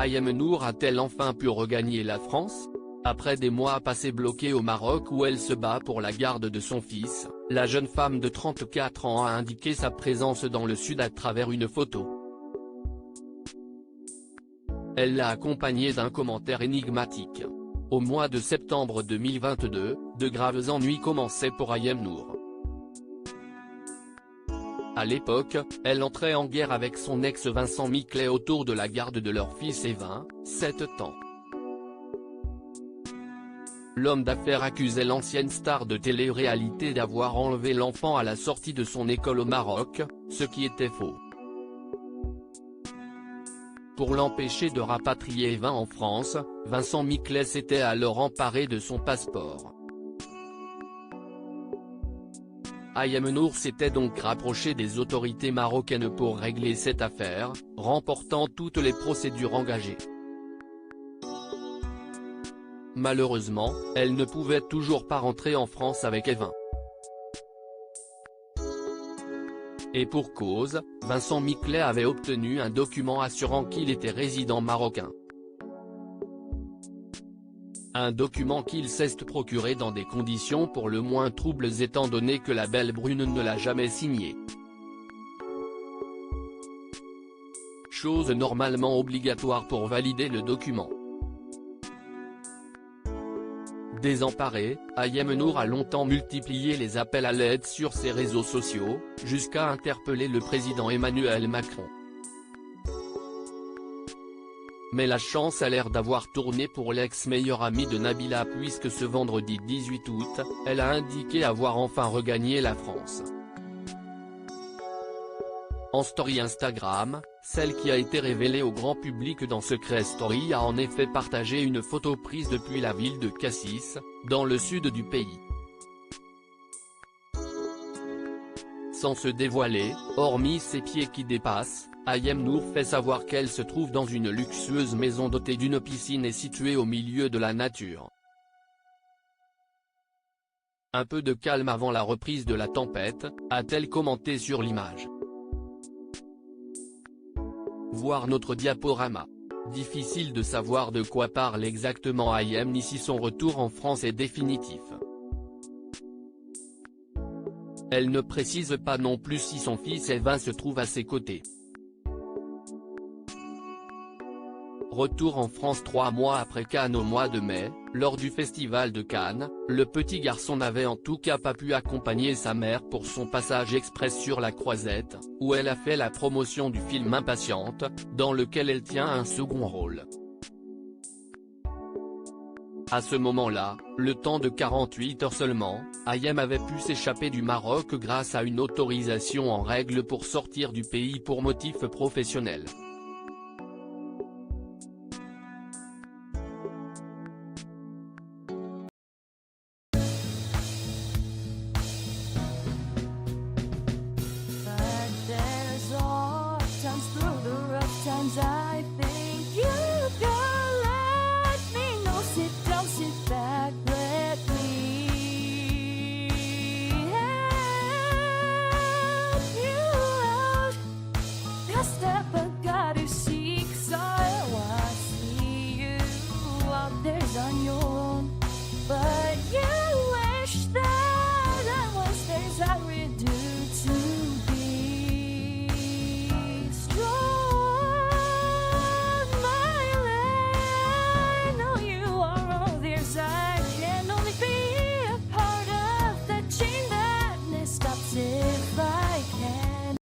Ayem Nour a-t-elle enfin pu regagner la France? Après des mois passés bloqués au Maroc où elle se bat pour la garde de son fils, la jeune femme de 34 ans a indiqué sa présence dans le sud à travers une photo. Elle l'a accompagné d'un commentaire énigmatique. Au mois de septembre 2022, de graves ennuis commençaient pour Ayem Nour. À l'époque, elle entrait en guerre avec son ex Vincent Miclet autour de la garde de leur fils Evin, 7 ans. L'homme d'affaires accusait l'ancienne star de télé-réalité d'avoir enlevé l'enfant à la sortie de son école au Maroc, ce qui était faux. Pour l'empêcher de rapatrier Evin en France, Vincent Miclet s'était alors emparé de son passeport. Ayem Nour s'était donc rapproché des autorités marocaines pour régler cette affaire, remportant toutes les procédures engagées. Malheureusement, elle ne pouvait toujours pas rentrer en France avec Evin. Et pour cause, Vincent Miclet avait obtenu un document assurant qu'il était résident marocain. Un document qu'il s'est procuré dans des conditions pour le moins troubles étant donné que la belle brune ne l'a jamais signé. Chose normalement obligatoire pour valider le document. Désemparée, Ayem Nour a longtemps multiplié les appels à l'aide sur ses réseaux sociaux, jusqu'à interpeller le président Emmanuel Macron. Mais la chance a l'air d'avoir tourné pour l'ex-meilleure amie de Nabila puisque ce vendredi 18 août, elle a indiqué avoir enfin regagné la France. En story Instagram, celle qui a été révélée au grand public dans Secret Story a en effet partagé une photo prise depuis la ville de Cassis, dans le sud du pays. Sans se dévoiler, hormis ses pieds qui dépassent, Ayem Nour fait savoir qu'elle se trouve dans une luxueuse maison dotée d'une piscine et située au milieu de la nature. Un peu de calme avant la reprise de la tempête, a-t-elle commenté sur l'image. Voir notre diaporama. Difficile de savoir de quoi parle exactement Ayem ni si son retour en France est définitif. Elle ne précise pas non plus si son fils Evin se trouve à ses côtés. Retour en France 3 mois après Cannes au mois de mai, lors du festival de Cannes, le petit garçon n'avait en tout cas pas pu accompagner sa mère pour son passage express sur la Croisette, où elle a fait la promotion du film Impatiente, dans lequel elle tient un second rôle. À ce moment-là, le temps de 48 heures seulement, Ayem avait pu s'échapper du Maroc grâce à une autorisation en règle pour sortir du pays pour motif professionnel.